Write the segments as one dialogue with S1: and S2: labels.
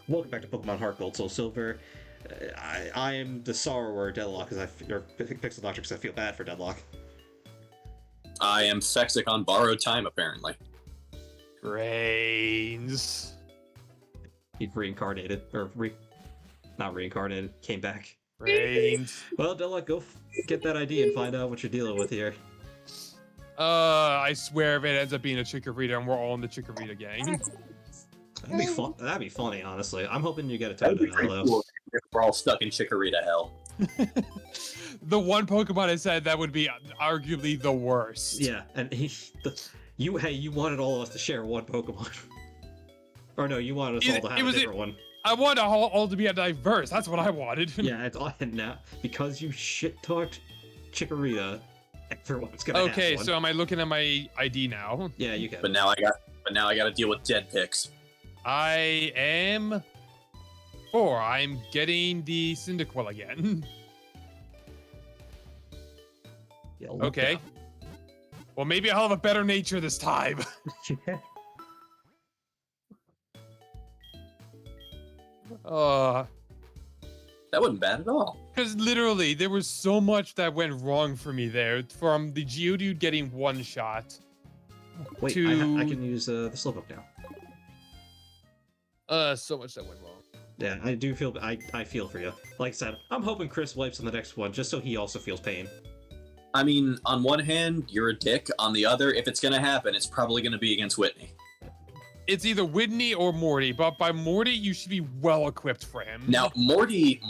S1: Welcome back to Pokemon Heart Gold Soul Silver. I am the sorrower Deadlock or Pixel Doctor because I feel bad for Deadlock.
S2: I am Fexic on borrowed time, apparently.
S3: Brains.
S1: He reincarnated, not reincarnated, came back.
S3: Brains.
S1: Well, Deadlock, go get that ID and find out what you're dealing with here.
S3: I swear if it ends up being a Chikorita and we're all in the Chikorita gang.
S1: That'd be fun. That'd be funny, honestly. I'm hoping you get a Toad now, though.
S2: Cool if we're all stuck in Chikorita hell.
S3: The one Pokemon I said that would be arguably the worst.
S1: Yeah, and you wanted all of us to share one Pokemon. Or no, you wanted us all to have a different one.
S3: I wanted all to be diverse. That's what I wanted.
S1: Yeah, it's all now because you shit talked Chikorita. Everyone's gonna have one.
S3: Okay, so am I looking at my ID now?
S1: Yeah, you can.
S2: But now I got to deal with dead picks.
S3: I am 4. I'm getting the Cyndaquil again.
S1: Yeah,
S3: okay. Well, maybe I'll have a better nature this time.
S2: That wasn't bad at all.
S3: Because literally, there was so much that went wrong for me there. From the Geodude getting one shot.
S1: Wait,
S3: to...
S1: I can use the Slowpoke now.
S3: So much that went wrong.
S1: Yeah, I do feel. I feel for you. Like I said, I'm hoping Chris wipes on the next one, just so he also feels pain.
S2: I mean, on one hand, you're a dick. On the other, if it's gonna happen, it's probably gonna be against Whitney.
S3: It's either Whitney or Morty, but by Morty, you should be well equipped for him.
S2: Now, Morty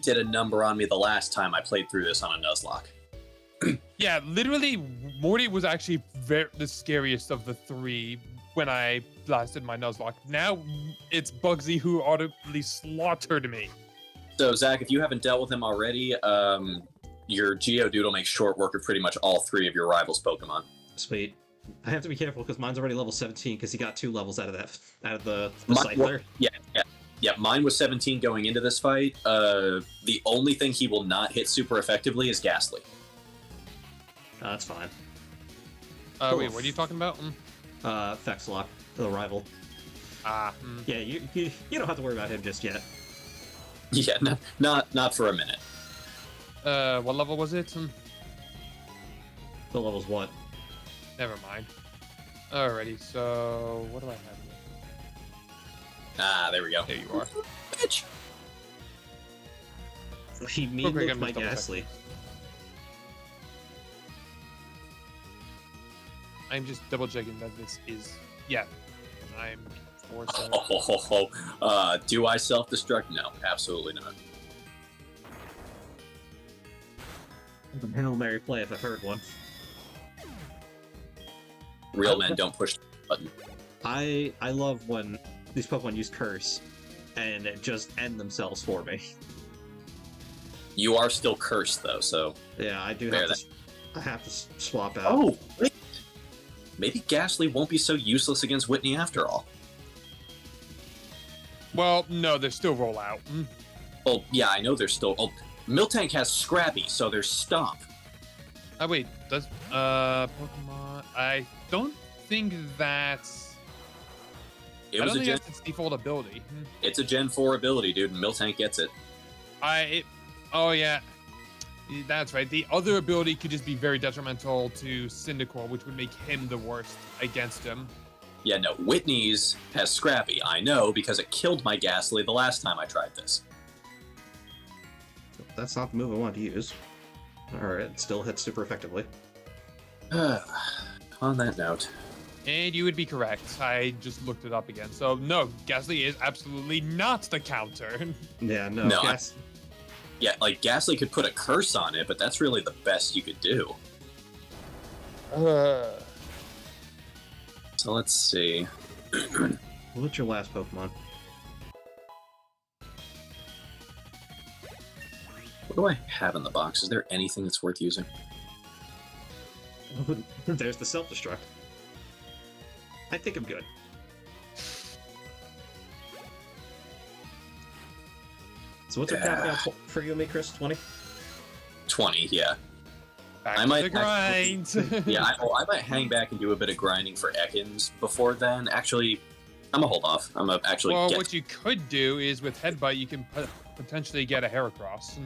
S2: did a number on me the last time I played through this on a Nuzlocke.
S3: Yeah, literally, Morty was actually the scariest of the 3 when I blasted my Nuzlocke. Now, it's Bugsy who audibly slaughtered me.
S2: So, Zach, if you haven't dealt with him already, your Geodude will make short work of pretty much all 3 of your rivals' Pokemon.
S1: Sweet. I have to be careful because mine's already level 17 because he got 2 levels out of the
S2: Mine,
S1: Cycler.
S2: Yeah. Mine was 17 going into this fight. The only thing he will not hit super effectively is Ghastly.
S1: That's fine.
S3: Wait, what are you talking about?
S1: Fexlock, the rival. Yeah, you don't have to worry about him just yet.
S2: Yeah, not for a minute.
S3: What level was it?
S1: The level's what?
S3: Never mind. Alrighty, so what do I have here?
S2: There we go.
S3: There you are.
S2: Bitch!
S1: He mean my Ghastly.
S3: I'm just double checking that this is... Yeah. I'm 4-7.
S2: Do I self-destruct? No, absolutely not.
S1: Hail Mary play if I've heard one.
S2: Real men don't push the button.
S1: I love when these Pokemon use Curse and just end themselves for me.
S2: You are still cursed, though, so...
S1: Yeah, I do
S2: have
S1: to... I have to swap out.
S2: Oh, wait. Maybe Ghastly won't be so useless against Whitney after all.
S3: Well, no, there's still rollout.
S2: Well, yeah, I know there's still... Oh, Miltank has Scrappy, so there's Stomp.
S3: Oh, wait, does... Pokemon... I don't think that's...
S2: It was a Gen...
S3: that's its default ability.
S2: It's a Gen 4 ability, dude, and Miltank gets it.
S3: Oh, yeah. That's right. The other ability could just be very detrimental to Cyndaquil, which would make him the worst against him.
S2: Yeah, no, Whitney's has Scrappy. I know, because it killed my Ghastly the last time I tried this.
S1: That's not the move I want to use. Alright, it still hits super effectively.
S2: On that note.
S3: And you would be correct. I just looked it up again. So, no, Ghastly is absolutely not the counter.
S1: Yeah, no.
S2: Yeah, like, Ghastly could put a curse on it, but that's really the best you could do. So let's see.
S1: What's your last Pokemon?
S2: What do I have in the box? Is there anything that's worth using?
S1: There's the self-destruct. I think I'm good. So what's our countdown for you and me, Chris? 20?
S2: 20, yeah.
S3: Back to the grind.
S2: I might hang back and do a bit of grinding for Ekans before then. Actually, I'm gonna hold off. I'm gonna actually
S3: Well,
S2: get.
S3: what you could do is with Headbutt, you can potentially get a Heracross.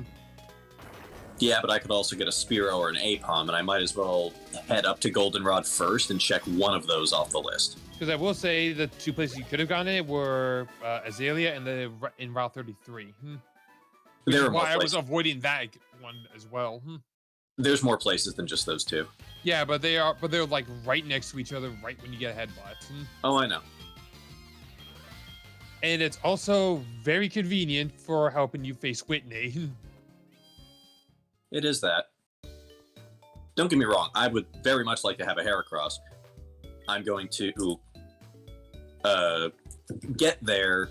S2: Yeah, but I could also get a Spearow or an Apom, and I might as well head up to Goldenrod first and check one of those off the list.
S3: Because I will say the two places you could have gotten it were Azalea and in Route 33. Which
S2: There
S3: is
S2: are more
S3: why I was
S2: places.
S3: avoiding that one as well.
S2: There's more places than just those two.
S3: Yeah, but they're like right next to each other, right when you get a Headbutt.
S2: Oh, I know.
S3: And it's also very convenient for helping you face Whitney.
S2: It is that. Don't get me wrong. I would very much like to have a Heracross. I'm going to get there,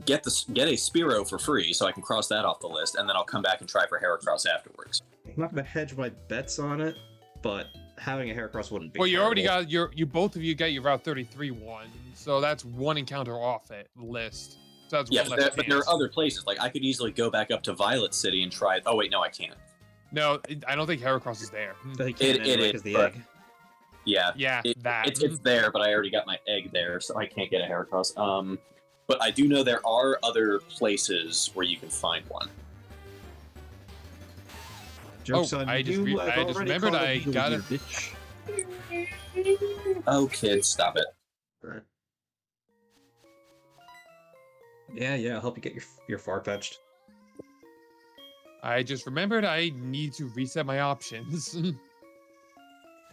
S2: get a Spearow for free, so I can cross that off the list, and then I'll come back and try for Heracross afterwards.
S1: I'm not gonna hedge my bets on it, but having a Heracross wouldn't be.
S3: Well, you already
S1: terrible.
S3: got you both of you got your Route 33 one, so that's one encounter off it list. So that's
S2: Yeah,
S3: one
S2: but
S3: less
S2: there are
S3: chance.
S2: other places. Like, I could easily go back up to Violet City and try. Oh wait, no, I can't.
S3: No, I don't think Heracross is there.
S1: But he can't
S2: It
S1: anyway
S2: is,
S1: 'cause the
S2: but-
S1: egg.
S2: Yeah,
S3: Yeah, that.
S2: it's there, but I already got my egg there, so I can't get a Heracross. But I do know there are other places where you can find one.
S1: Joke's
S3: Oh,
S1: on
S3: I just
S1: you,
S3: re-
S1: I've
S3: I just
S1: already
S3: remembered
S1: caught a
S3: I
S1: beetle,
S3: got
S1: you
S3: it.
S1: bitch.
S2: Oh, kids, stop it.
S1: Right. Yeah, I'll help you get your Farfetch'd.
S3: I just remembered I need to reset my options.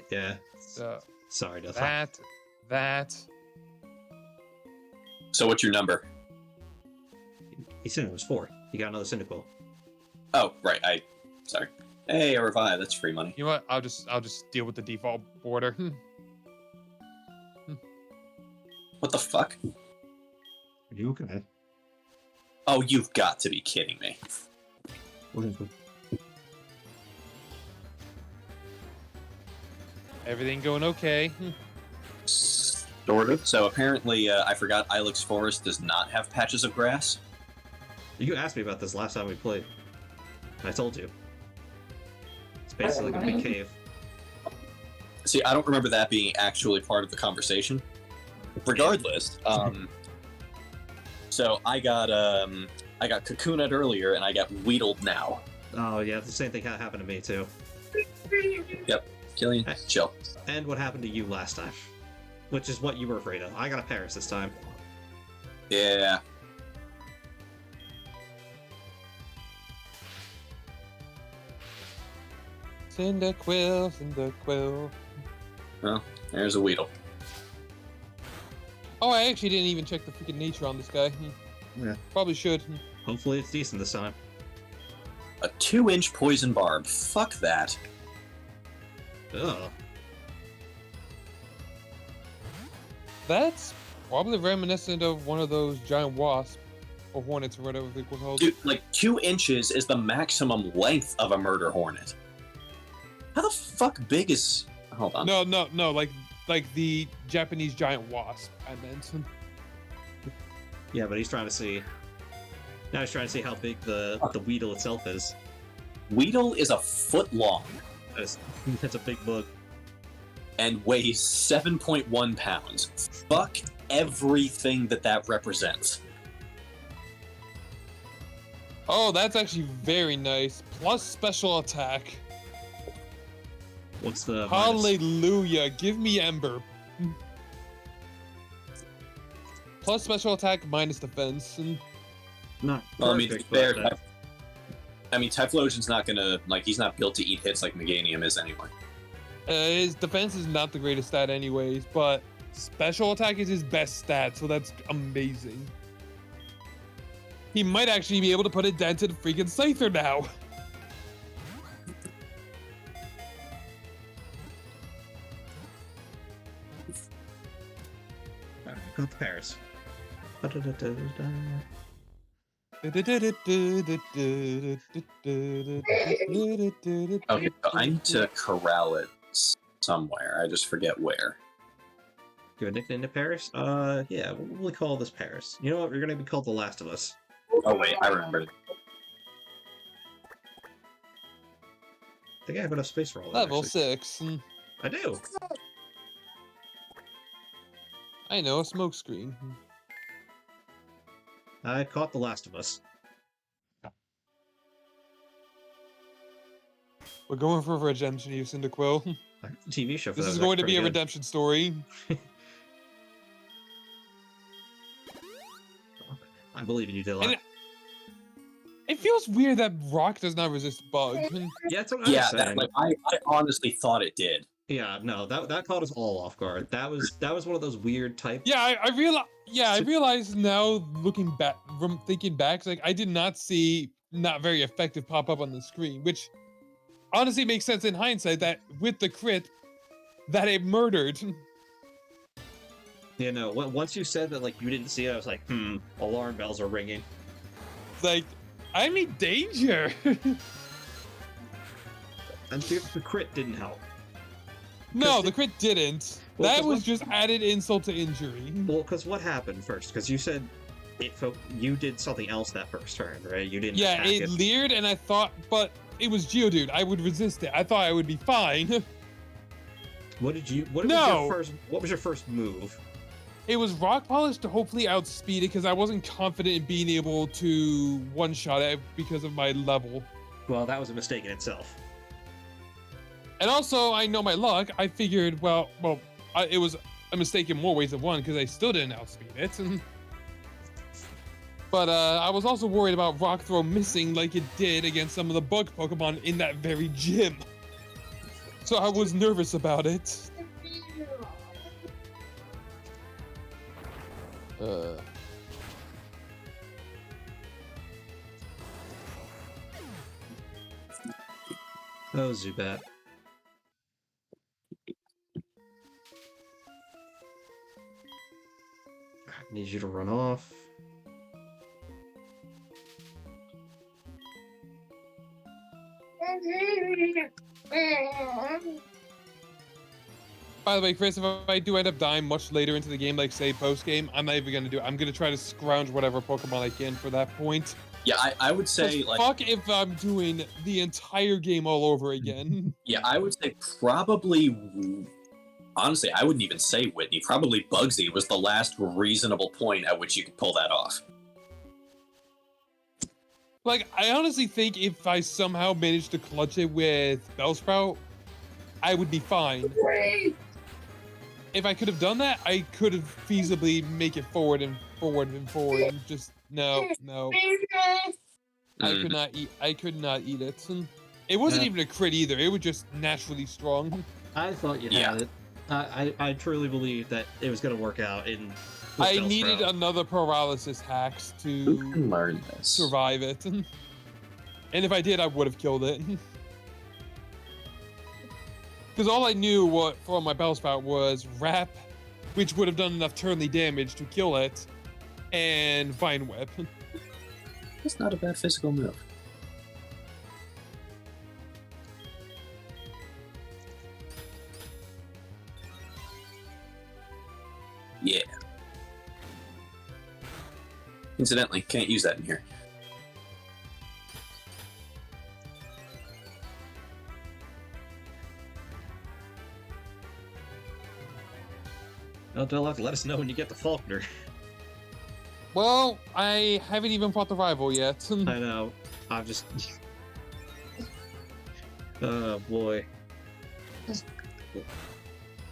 S1: Yeah.
S3: So
S1: Sorry, Death.
S3: that.
S2: So what's your number?
S1: He said it was 4. You got another Cyndaquil.
S2: Oh, right. Sorry. Hey, a revive. That's free money.
S3: You know what? I'll just deal with the default border.
S2: What the fuck?
S1: Are you okay?
S2: Oh, you've got to be kidding me.
S1: What is it?
S3: Everything going okay?
S2: Sort of. So apparently, I forgot Ilex Forest does not have patches of grass.
S1: You asked me about this last time we played. I told you. It's basically like a big cave.
S2: See, I don't remember that being actually part of the conversation. Regardless, so I got Cocooned earlier, and I got Weedled now.
S1: Oh yeah, the same thing happened to me too.
S2: Yep, Killian, chill.
S1: And what happened to you last time. Which is what you were afraid of. I got a Paris this time.
S2: Yeah.
S3: Cyndaquil.
S2: Well, there's a Weedle.
S3: Oh, I actually didn't even check the freaking nature on this guy.
S1: Yeah.
S3: Probably should.
S1: Hopefully it's decent this time.
S2: A 2-inch poison barb. Fuck that.
S1: Ugh.
S3: That's probably reminiscent of one of those giant wasps or hornets or whatever they were called.
S2: Dude, like 2 inches is the maximum length of a murder hornet. How the fuck big is... Hold on.
S3: No, like the Japanese giant wasp, I meant.
S1: Yeah, but he's trying to see... Now he's trying to see how big the Weedle itself is.
S2: Weedle is a foot long
S1: That's a big bug.
S2: and weighs 7.1 pounds. Fuck everything that represents.
S3: Oh, that's actually very nice. Plus special attack.
S1: What's the minus?
S3: Hallelujah. Give me Ember. Plus special attack minus defense.
S1: Not
S2: Well, I mean, to be
S1: perfect,
S2: fair,
S1: but,
S2: Typhlosion's not gonna, like, he's not built to eat hits like Meganium is anyway.
S3: His defense is not the greatest stat anyways, but special attack is his best stat, so that's amazing. He might actually be able to put a dent in freaking Scyther now.
S1: Alright, go to Paris.
S2: Okay, so I need to corral it somewhere. I just forget where.
S1: You have a nickname to Paris? Yeah, we'll call this Paris. You know what? You're gonna be called The Last of Us.
S2: Oh wait, I remembered.
S1: I think I have enough space for all that.
S3: Level
S1: actually.
S3: 6.
S1: I do.
S3: I know, a smoke screen.
S1: I caught The Last of Us.
S3: We're going for redemption here, Cyndaquil.
S1: TV show for
S3: This
S1: that
S3: is
S1: was
S3: going to
S1: actually
S3: be a
S1: pretty good.
S3: redemption story.
S1: I believe in you, Dylan.
S3: And it feels weird that rock does not resist bugs.
S1: Yeah, that's what I was
S2: Yeah,
S1: saying.
S2: I honestly thought it did.
S1: Yeah, no, that caught us all off guard. That was one of those weird type.
S3: Yeah, I realize now, looking back, from thinking back, like I did not see not very effective pop up on the screen, which honestly makes sense in hindsight that with the crit that it murdered.
S1: Yeah, no. Once you said that, like you didn't see it, I was like, alarm bells are ringing.
S3: Like, I'm in danger.
S1: And the crit didn't help.
S3: No, the crit didn't.
S1: Well,
S3: That
S1: 'cause
S3: was
S1: what-
S3: just added insult to injury.
S1: Well, because what happened first? Because you said you did something else that first turn, right? You didn't.
S3: Yeah,
S1: attack
S3: it leered, and I thought, but it was Geodude. I would resist it. I thought I would be fine.
S1: What was your first move?
S3: It was rock polish to hopefully outspeed it because I wasn't confident in being able to one-shot it because of my level.
S1: Well, that was a mistake in itself.
S3: And also, I know my luck. I figured, it was a mistake in more ways than one because I still didn't outspeed it. But I was also worried about Rock Throw missing like it did against some of the bug Pokemon in that very gym. So I was nervous about it.
S1: Oh, Zubat. I need you to run off.
S3: By the way, Chris, if I do end up dying much later into the game, like say post-game, I'm not even gonna do it. I'm gonna try to scrounge whatever Pokemon I can for that point.
S2: Yeah, I would say
S3: 'Cause
S2: like
S3: fuck if I'm doing the entire game all over again.
S2: yeah, I would say probably. Honestly, I wouldn't even say Whitney. Probably Bugsy was the last reasonable point at which you could pull that off.
S3: Like, I honestly think if I somehow managed to clutch it with Bellsprout, I would be fine. If I could have done that, I could have feasibly make it forward and forward and forward. And just no. I could not eat it. And it wasn't even a crit either. It was just naturally strong.
S1: I thought you
S2: Yeah.
S1: had it. I truly believe that it was going to work out in. with
S3: I
S1: Bellsprout.
S3: needed another paralysis hacks
S2: Who
S3: to
S2: can learn this?
S3: survive it. And if I did, I would have killed it. Because all I knew for my Bellsprout was Wrap, which would have done enough turnly damage to kill it, and Vine Whip.
S2: It's not a bad physical move. Yeah. Incidentally, can't use that in here.
S1: Well, they'll have to let us know when you get to Faulkner.
S3: Well, I haven't even fought the rival yet.
S1: I know. I'm just. Oh boy.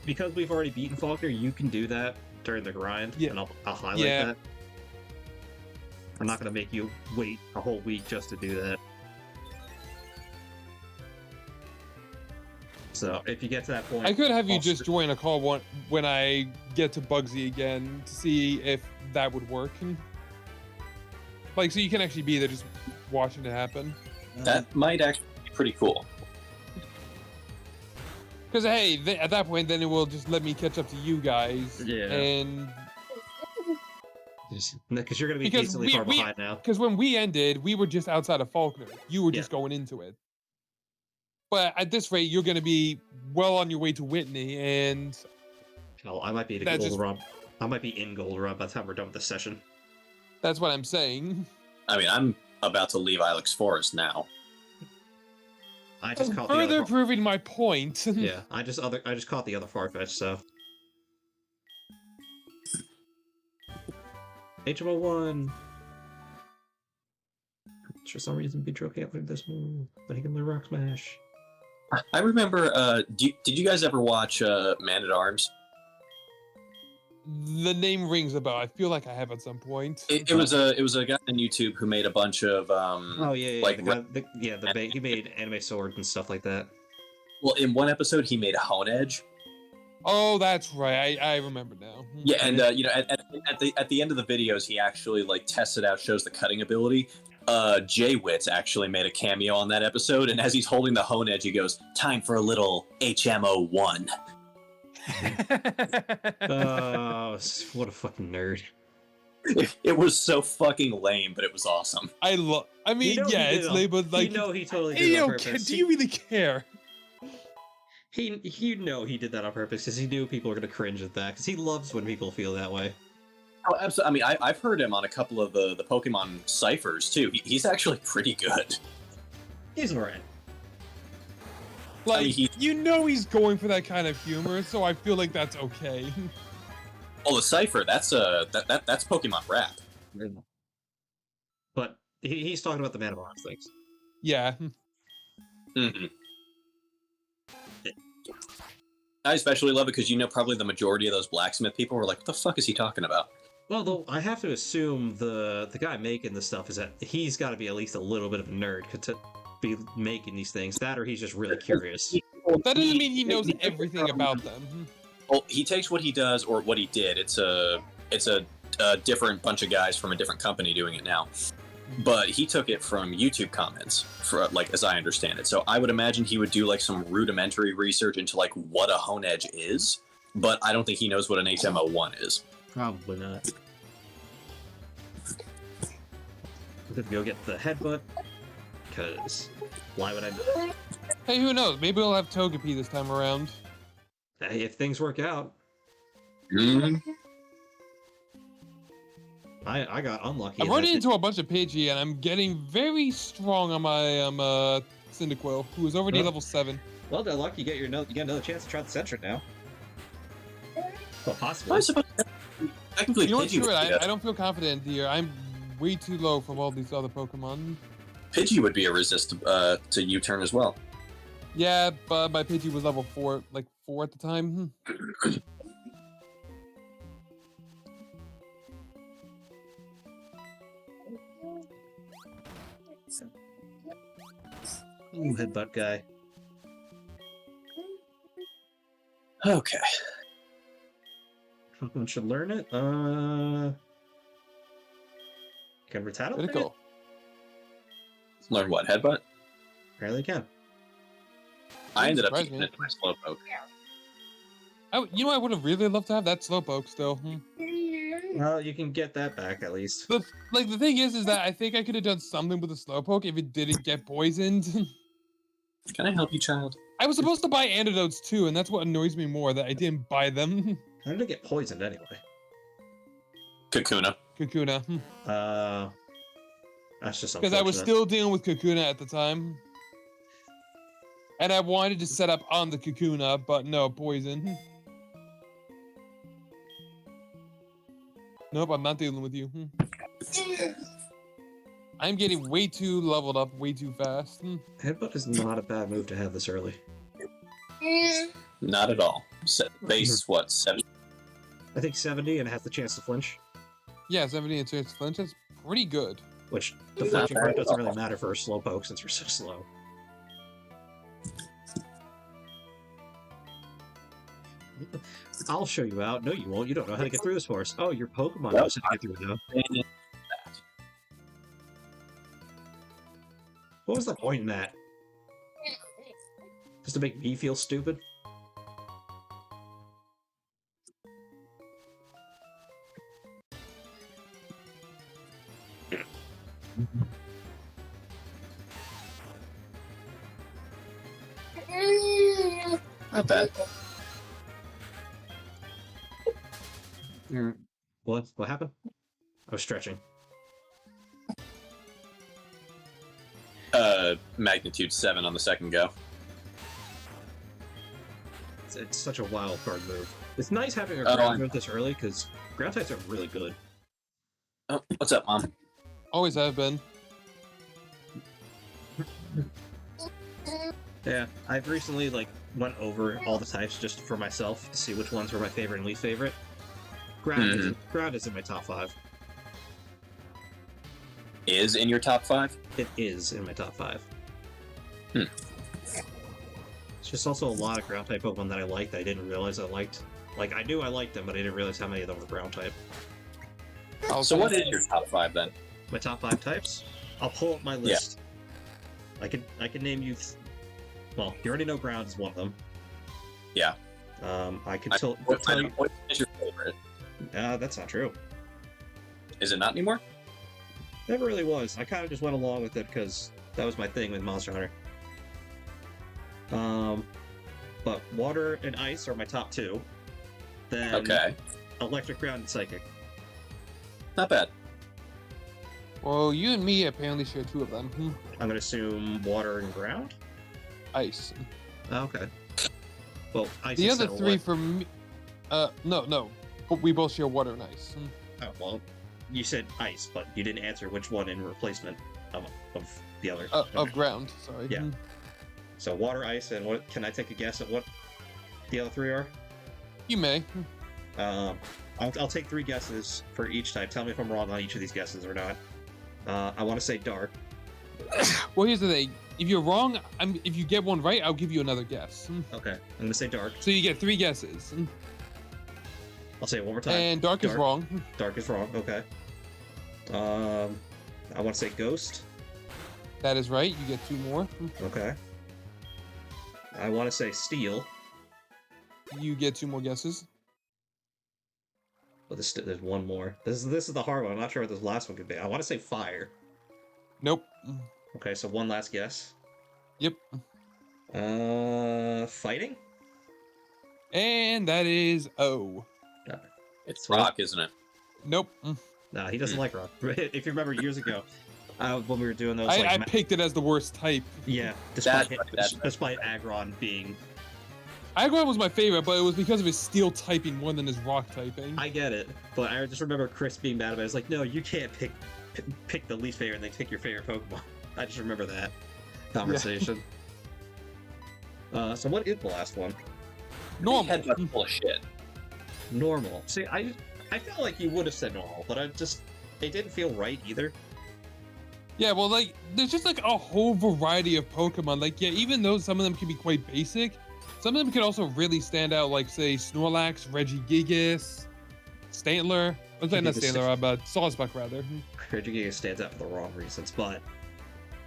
S1: Because we've already beaten Faulkner, you can do that during the grind,
S3: Yeah.
S1: and I'll highlight
S3: Yeah.
S1: that. I'm not going to make you wait a whole week just to do that. So, if you get to that point...
S3: I could have you
S1: I'll
S3: just
S1: str-
S3: join a call when I get to Bugsy again to see if that would work. Like, so you can actually be there just watching it happen.
S2: That might actually be pretty cool.
S3: Because, hey, at that point, then it will just let me catch up to you guys.
S1: Yeah.
S3: And
S1: Because you're going to be
S3: Because
S1: decently
S3: we-
S1: far
S3: we-
S1: behind now.
S3: because when we ended, we were just outside of Faulkner. You were just going into it. But at this rate, you're going to be well on your way to Whitney, and
S1: Hell, I might be in
S3: That
S1: Gold
S3: just-
S1: Run. I might be in Gold Run by the time we're done with this session.
S3: that's what I'm saying.
S2: I mean, I'm about to leave Ilex Forest now.
S1: I just caught the
S3: Further
S1: other...
S3: proving my point.
S1: Yeah, I just caught the other Farfetch, so... HMO1! for some reason Beedrill can't learn this move, but he can learn Rock Smash.
S2: I remember. Did you guys ever watch Man at Arms?
S3: The name rings a bell. I feel like I have at some point.
S2: It was a guy on YouTube who made a bunch of
S1: he made anime swords and stuff like that.
S2: Well, in one episode, he made Hone Edge.
S3: Oh, that's right. I remember now.
S2: Yeah, and at the end of the videos, he actually like tests it out, shows the cutting ability. Jay Witz actually made a cameo on that episode, and as he's holding the Hone Edge, he goes, "Time for a little HMO1."
S1: Oh, what a fucking nerd!
S2: It was so fucking lame, but it was awesome.
S3: I mean, it's lame, but like,
S1: he totally did it on purpose.
S3: Do you really care?
S1: He did that on purpose because he knew people were gonna cringe at that because he loves when people feel that way.
S2: Oh, absolutely. I mean, I've heard him on a couple of the Pokemon ciphers too. He's actually pretty good.
S1: He's alright.
S3: Like,
S2: I mean,
S3: he's going for that kind of humor, so I feel like that's okay.
S2: Oh, the cipher, that's Pokemon rap.
S1: But he's talking about the Man of Arms things.
S3: Yeah.
S2: Mm-hmm. I especially love it because probably the majority of those blacksmith people were like, "What the fuck is he talking about?"
S1: Well, though, I have to assume the guy making this stuff is that he's got to be at least a little bit of a nerd to be making these things. That, or he's just really curious.
S3: That doesn't mean he knows everything about them.
S2: Well, he takes what he does or what he did. It's a different bunch of guys from a different company doing it now. But he took it from YouTube comments, for like as I understand it. So I would imagine he would do like some rudimentary research into like what a Hone Edge is, but I don't think he knows what an HMO1 is.
S1: Probably not. I'm gonna go get the headbutt, because why would I not?
S3: Hey, who knows? Maybe we'll have Togepi this time around.
S1: Hey, if things work out.
S2: Mm-hmm.
S1: I got unlucky.
S3: I'm running into a bunch of Pidgey, and I'm getting very strong on my Cyndaquil, who is already level 7.
S1: Well, Deadlock, you get another chance to try the Sentret now. Well, possibly.
S2: I suppose technically,
S3: You know what's
S2: Pidgey
S3: true?
S2: would be
S3: I don't feel confident here. I'm way too low from all these other Pokemon.
S2: Pidgey would be a resist to U-turn as well.
S3: Yeah, but my Pidgey was level 4 at the time.
S1: Ooh, headbutt guy.
S2: Okay.
S1: Pokemon should learn it. Can Rattata learn it?
S3: Critical.
S2: Learn what? Headbutt?
S1: Apparently can.
S2: I ended up
S3: surprised
S2: using
S3: me.
S2: it to my Slowpoke.
S3: I would have really loved to have that Slowpoke still.
S1: Well, you can get that back at least.
S3: The thing is that I think I could have done something with the Slowpoke if it didn't get poisoned.
S2: Can I help you, child?
S3: I was supposed to buy antidotes too, and that's what annoys me more, that I didn't buy them.
S1: How did it get poisoned anyway?
S2: Kakuna.
S3: Kakuna.
S1: That's just
S3: Because I was still dealing with Kakuna at the time. And I wanted to set up on the Kakuna, but no, poison. Nope, I'm not dealing with you. I'm getting way too leveled up way too fast.
S1: Headbutt is not a bad move to have this early.
S2: Not at all. Base, what, 70?
S1: I think 70 and it has the chance to flinch.
S3: Yeah, 70 and chance to flinch. That's pretty good.
S1: Which, the flinching rate doesn't really matter for a Slowpoke since you're so slow. I'll show you out. No, you won't. You don't know how to get through this horse. Oh, your Pokemon knows how to get through it, though. What was the point in that? Just to make me feel stupid?
S2: Not bad.
S1: What happened? I was stretching.
S2: Magnitude 7 on the second go.
S1: It's such a wild card move. It's nice having a ground move this early, because ground types are really good.
S2: Oh, what's up, Mom?
S3: Always have been.
S1: Yeah, I've recently went over all the types just for myself to see which ones were my favorite and least favorite. Ground is in my top 5.
S2: Is in your top 5?
S1: It is in my top 5.
S2: Hmm.
S1: It's just also a lot of ground type Pokemon that I liked that I didn't realize I liked. Like, I knew I liked them, but I didn't realize how many of them were ground type.
S2: So what is your top 5 then?
S1: My top 5 types? I'll pull up my list. I can name you... Well, you already know ground is one of them.
S2: Yeah.
S1: I can tell you...
S2: What is your favorite?
S1: That's not true.
S2: Is it not anymore?
S1: Never really was. I kind of just went along with it because that was my thing with Monster Hunter. But water and ice are my top 2. Then
S2: Okay.
S1: electric, ground, and psychic.
S2: Not bad.
S3: Well, you and me apparently share 2 of them.
S1: I'm gonna assume water and ground.
S3: Ice.
S1: Okay. Well, ice.
S3: The
S1: is
S3: other
S1: so
S3: 3
S1: what?
S3: for me. No. We both share water and ice.
S1: Oh, well, you said ice, but you didn't answer which one in replacement of the other.
S3: Of ground. Sorry.
S1: Yeah. So water, ice, and what? Can I take a guess at what the other 3 are?
S3: You may.
S1: I'll take 3 guesses for each type. Tell me if I'm wrong on each of these guesses or not. I want to say dark.
S3: Well, here's the thing. If you're wrong, if you get one right, I'll give you another guess.
S1: Okay, I'm gonna say dark.
S3: So you get 3 guesses.
S1: I'll say it one more time.
S3: And dark is wrong.
S1: Dark is wrong. Okay. I want to say ghost.
S3: That is right. You get 2 more.
S1: Okay. I want to say steel.
S3: You get 2 more guesses.
S1: But there's one more. This is the hard one. I'm not sure what this last one could be. I want to say fire.
S3: Nope.
S1: Okay, so one last guess.
S3: Yep.
S1: Fighting?
S3: And that is O.
S2: It's rock, isn't it?
S3: Nope.
S1: Nah, he doesn't like rock. If you remember years ago, when we were doing those,
S3: I picked it as the worst type.
S1: Yeah,
S2: That's
S1: despite Aggron being...
S3: Aggron was my favorite, but it was because of his steel typing more than his rock typing.
S1: I get it, but I just remember Chris being mad about it. I was like, no, you can't pick the least favorite and then pick your favorite Pokemon. I just remember that conversation. Yeah. So what is the last one?
S3: Normal.
S2: Headbutt full of shit.
S1: Normal. See, I felt like you would have said normal, but it didn't feel right either.
S3: Yeah, well, there's just a whole variety of Pokemon. Even though some of them can be quite basic, some of them can also really stand out, say, Snorlax, Regigigas, Stantler. Not Stantler, but Sawsbuck, rather.
S1: Regigigas stands out for the wrong reasons, but...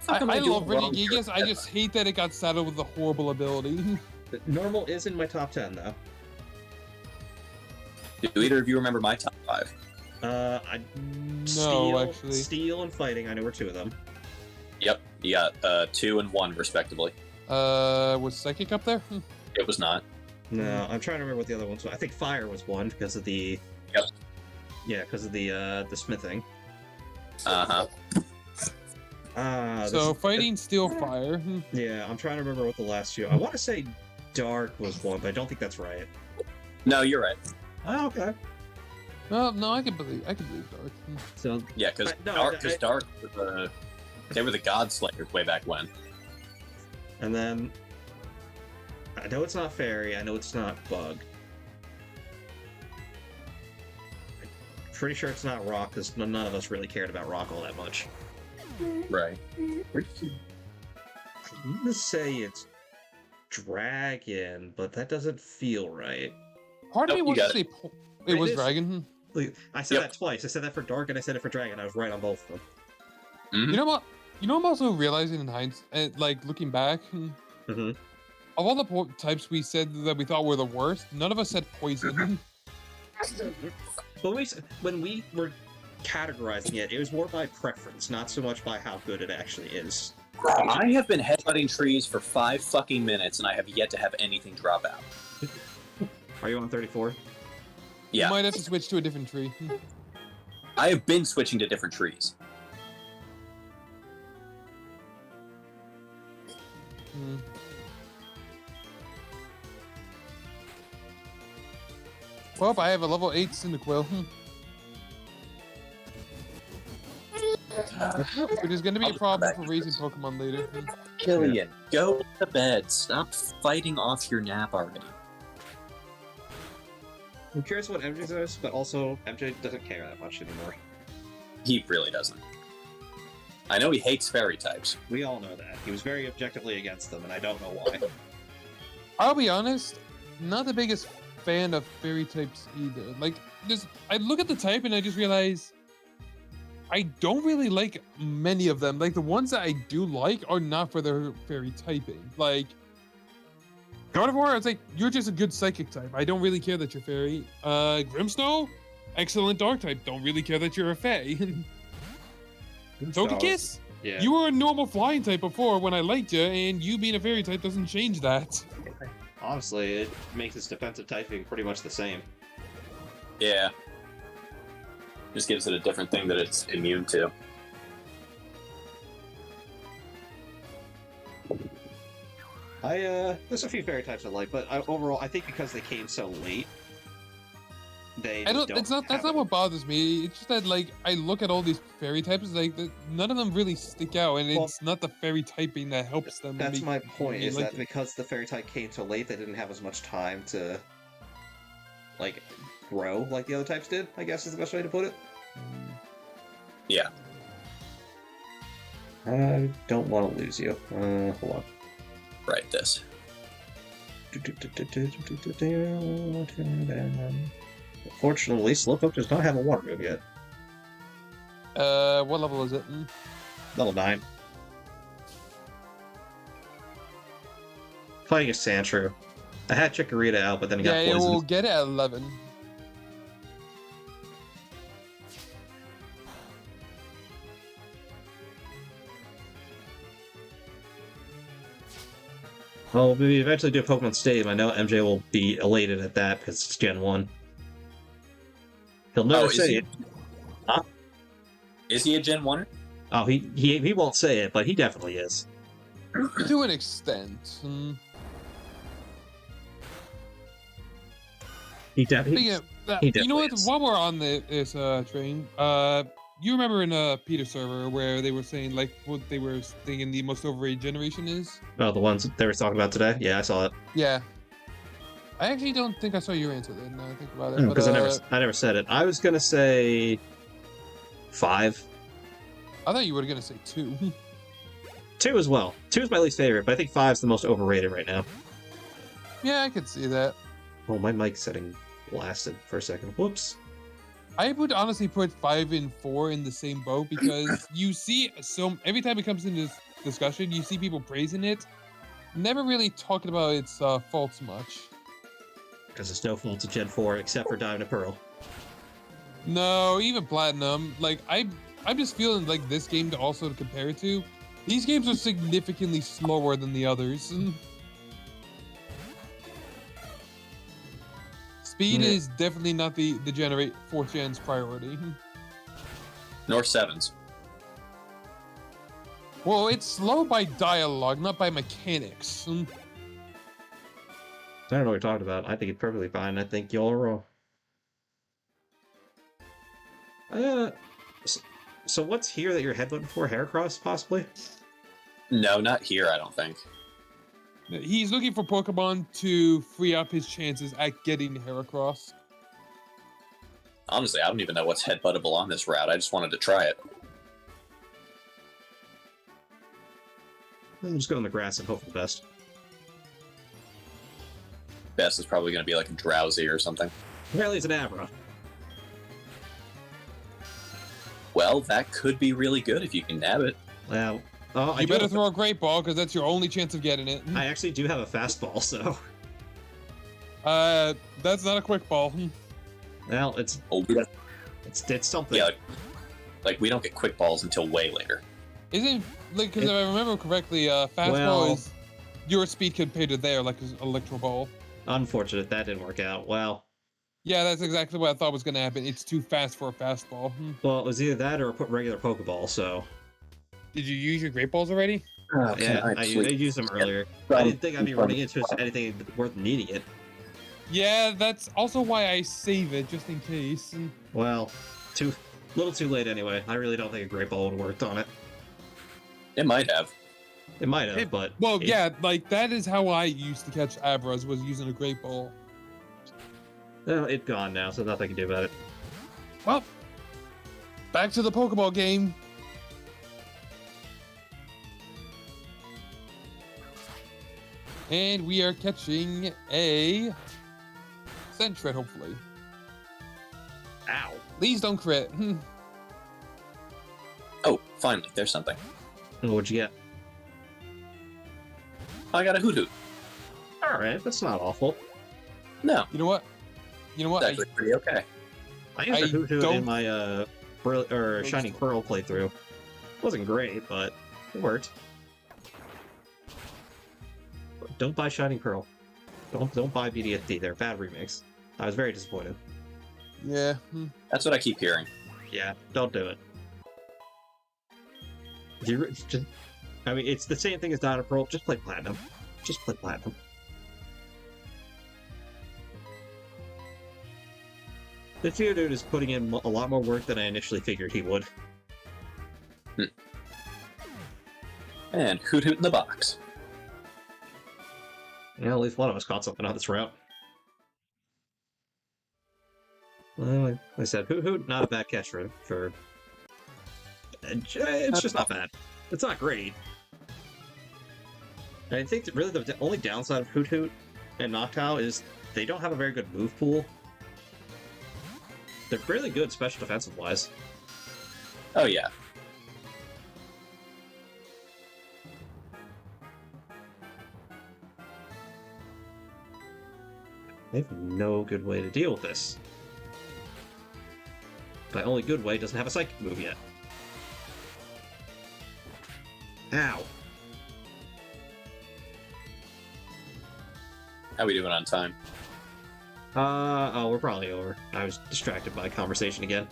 S3: I love Regigigas, I just hate that it got saddled with a horrible ability.
S1: Normal is in my top 10, though.
S2: Do either of you remember my top 5?
S3: Actually.
S1: Steel and fighting, I know were 2 of them.
S2: Yep. You got 2 and 1, respectively.
S3: Was Psychic up there?
S2: It was not.
S1: No, I'm trying to remember what the other ones were. I think fire was 1 because of the...
S2: Yep.
S1: Yeah, because of the smithing.
S2: Uh-huh.
S3: So fighting, steel, fire.
S1: Yeah, I'm trying to remember what the last few... I want to say dark was 1, but I don't think that's right.
S2: No, you're right.
S1: Oh, okay.
S3: Well, no, I can believe dark.
S1: So
S2: Yeah, because dark they were the God Slayers way back when.
S1: And then I know it's not fairy. I know it's not bug. I'm pretty sure it's not rock because none of us really cared about rock all that much.
S2: Right.
S1: I'm gonna say it's dragon, but that doesn't feel right.
S3: Part of me wants to say it was
S1: is.
S3: dragon.
S1: I said that twice. I said that for dark and I said it for dragon. I was right on both of them.
S2: Mm-hmm.
S3: You know what? I'm also realizing in hindsight, looking back,
S1: Mm-hmm.
S3: of all the types we said that we thought were the worst, none of us said poison.
S1: When we were categorizing it, it was more by preference, not so much by how good it actually is.
S2: I have been headbutting trees for 5 fucking minutes, and I have yet to have anything drop out.
S1: Are you on 34?
S2: Yeah.
S3: You might have to switch to a different tree.
S2: I have been switching to different trees.
S3: Well, I have a level 8 Cyndaquil. Which is going to be a problem for raising Pokemon later.
S2: Killian, go to bed. Stop fighting off your nap already.
S1: I'm curious what MJ says, but also MJ doesn't care that much anymore.
S2: He really doesn't. I know he hates fairy types.
S1: We all know that. He was very objectively against them, and I don't know why.
S3: I'll be honest, not the biggest fan of fairy types either. Like, just I look at the type and I just realize I don't really like many of them. Like, the ones that I do like are not for their fairy typing. Like, God of War, it's like, you're just a good psychic type. I don't really care that you're fairy. Grimsnow, excellent dark type. Don't really care that you're a fae. Togekiss,
S1: Yeah.
S3: you were a normal flying type before when I liked you, and you being a fairy type doesn't change that.
S1: Honestly, it makes its defensive typing pretty much the same.
S2: Yeah. Just gives it a different thing that it's immune to.
S1: There's a few fairy types I like, but overall, I think because they came so late,
S3: That's not what bothers me. It's just that, like, I look at all these fairy types, like, none of them really stick out, and it's not the fairy typing that helps them.
S1: That's my point, is
S3: like
S1: that because the fairy type came so late, they didn't have as much time to, like, grow like the other types did, I guess is the best way to put it.
S2: Yeah.
S1: I don't want to lose you. Hold on.
S2: Right, this.
S1: Fortunately, Slowpoke does not have a water move yet.
S3: What level is it?
S1: Level 9. Fighting a Sandshrew. I had Chikorita out, but then he got
S3: Yeah,
S1: poisoned.
S3: we'll get it at 11.
S1: Well, we eventually do a Pokemon Stadium. I know MJ will be elated at that because it's Gen 1. He'll never say it. Huh?
S2: Is he a Gen 1er?
S1: Oh, he won't say it, but he definitely is.
S3: To an extent.
S1: He definitely.
S3: You know what?
S1: is.
S3: While we're on this train, you remember in Peter's server where they were saying, like, what they were thinking the most overrated generation is?
S1: Oh, the ones they were talking about today? Yeah, I saw it.
S3: Yeah. I actually don't think I saw your answer then. Now I think about it.
S1: No, because I never said it. I was gonna say 5.
S3: I thought you were gonna say 2.
S1: 2 as well. 2 is my least favorite, but I think 5 is the most overrated right now.
S3: Yeah, I could see that.
S1: Oh, my mic setting blasted for a second. Whoops.
S3: I would honestly put 5 and 4 in the same boat because you see every time it comes into this discussion, you see people praising it, never really talking about its faults much.
S1: Because there's no faults of Gen 4 except for Diamond and Pearl.
S3: No, even Platinum. Like I'm just feeling like this game to also compare it to. These games are significantly slower than the others. Speed is definitely not the 4th gen's priority.
S2: Nor 7's.
S3: Well, it's slow by dialogue, not by mechanics.
S1: I don't know what you're talking about. I think it's perfectly fine. I think y'all are wrong. So what's here that you're headbutting for? Heracross, possibly?
S2: No, not here, I don't think.
S3: He's looking for Pokemon to free up his chances at getting Heracross.
S2: Honestly, I don't even know what's headbuttable on this route. I just wanted to try it.
S1: I'll just go in the grass and hope for the best.
S2: Best is probably going to be like a Drowsy or something.
S1: Apparently it's an Abra.
S2: Well, that could be really good if you can nab it.
S1: Well,
S3: you better throw a Great Ball because that's your only chance of getting it.
S1: I actually do have a fastball, so.
S3: That's not a quick ball.
S1: Well, it's something.
S2: Yeah, like we don't get quick balls until way later.
S3: Isn't like because if I remember correctly, fastball is your speed compared to there, like an Electro Ball.
S1: Unfortunate that didn't work out. Well.
S3: Yeah, that's exactly what I thought was going to happen. It's too fast for a fastball.
S1: Well, it was either that or put regular Pokeball, so.
S3: Did you use your Great Balls already?
S1: Yeah, I used them earlier. I didn't think I'd be running into anything worth needing it.
S3: Yeah, that's also why I save it, just in case.
S1: Well, little too late anyway. I really don't think a Great Ball would have worked on it.
S2: It might have.
S1: It might have, but
S3: Well, yeah, like that is how I used to catch Abras, was using a great ball.
S1: It's gone now, so nothing I can do about it.
S3: Well, back to the Pokeball game. And we are catching a Sentret, hopefully.
S1: Ow.
S3: Please don't crit.
S2: Oh, finally, there's something.
S1: Oh, what'd you get?
S2: I got a Hoot Hoot.
S1: All right, that's not awful.
S2: No,
S3: You know what?
S2: it's actually pretty okay.
S1: I used a Hoot Hoot
S3: don't-
S1: in my Shining Pearl playthrough. Wasn't great, but it worked. Don't buy Shining Pearl. Don't buy BDSD. They're a bad remakes. I was very disappointed.
S3: Yeah.
S2: That's what I keep hearing.
S1: Yeah, don't do it. I mean, it's the same thing as Diamond and Pearl. Just play Platinum. Just play Platinum. The Geodude is putting in a lot more work than I initially figured he would.
S2: And Hoot Hoot in the box.
S1: Yeah, at least one of us caught something on this route. Well, like I said, Hoot Hoot, not a bad catch for... It's just not bad. It's not great. I think that really the only downside of Hoot Hoot and Noctowl is they don't have a very good move pool. They're really good special defensive-wise.
S2: Oh, yeah.
S1: They have no good way to deal with this. My only good way doesn't have a psychic move yet. Ow.
S2: How we doing on time?
S1: Oh, we're probably over. I was distracted by conversation again.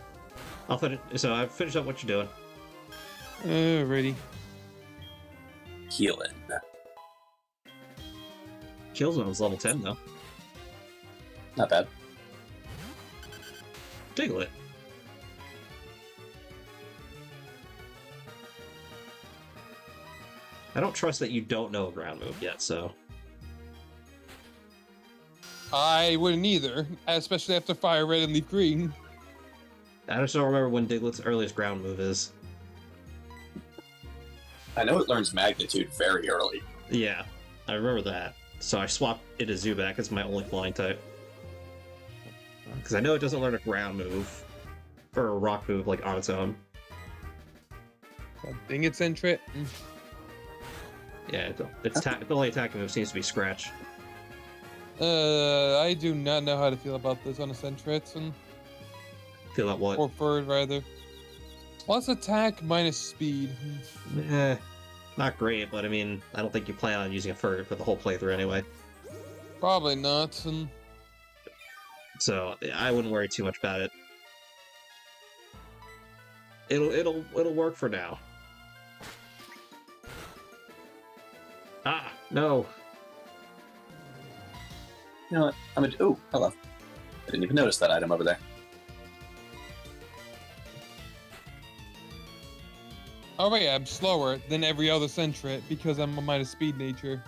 S1: I'll finish. So I've finished up what you're doing.
S3: Alrighty.
S2: Healing.
S1: Killzone was level 10 though.
S2: Not bad.
S1: Diglett. I don't trust that you don't know a ground move yet, so...
S3: I wouldn't either, especially after Fire Red and Leaf Green.
S1: I just don't remember when Diglett's earliest ground move is.
S2: I know it learns Magnitude very early.
S1: Yeah, I remember that. So I swapped it to Zubat as my only flying type. Because I know it doesn't learn a ground move, or a rock move, like, on its own.
S3: God dang it, Sentret.
S1: Yeah, the only attacking move seems to be Scratch.
S3: I do not know how to feel about this on a Sentret,
S1: Feel that what?
S3: or Bird, rather. Plus attack minus speed.
S1: Not great, but I mean, I don't think you plan on using a Furret for the whole playthrough anyway.
S3: Probably not.
S1: So I wouldn't worry too much about it. It'll work for now. Ah, no.
S2: You know what? I'm gonna. Oh, hello. I didn't even notice that item over there.
S3: Oh wait, I'm slower than every other Sentret because I'm a minus speed nature.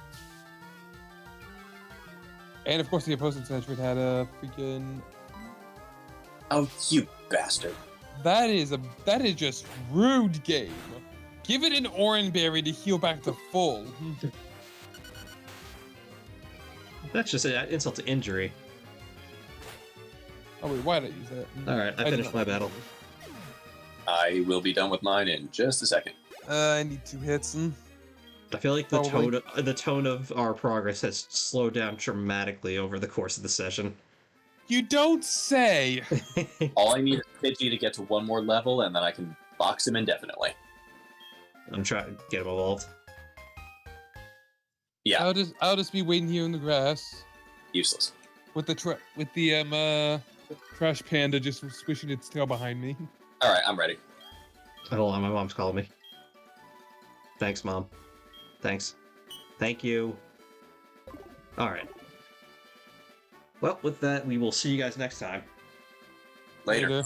S3: And of course the opposing Sentret had a freaking...
S2: Oh, you bastard.
S3: That is just rude game. Give it an Oran Berry to heal back to full.
S1: That's just an insult to injury.
S3: Oh wait, why did I use that?
S1: Alright, I
S3: did
S1: finished
S3: not-
S1: my battle.
S2: I will be done with mine in just a second.
S3: I need 2 hits.
S1: I feel like the
S3: Probably.
S1: tone of our progress has slowed down dramatically over the course of the session.
S3: You don't say!
S2: All I need is Pidgey to get to one more level, and then I can box him indefinitely.
S1: I'm trying to get him evolved.
S2: Yeah,
S3: I'll just be waiting here in the grass
S2: useless.
S3: with the trash panda just swishing its tail behind me.
S2: All right, I'm ready.
S1: Hold on, my mom's calling me. Thanks, Mom. Thanks. Thank you. Alright. Well, with that, we will see you guys next time.
S2: Later.
S3: Later.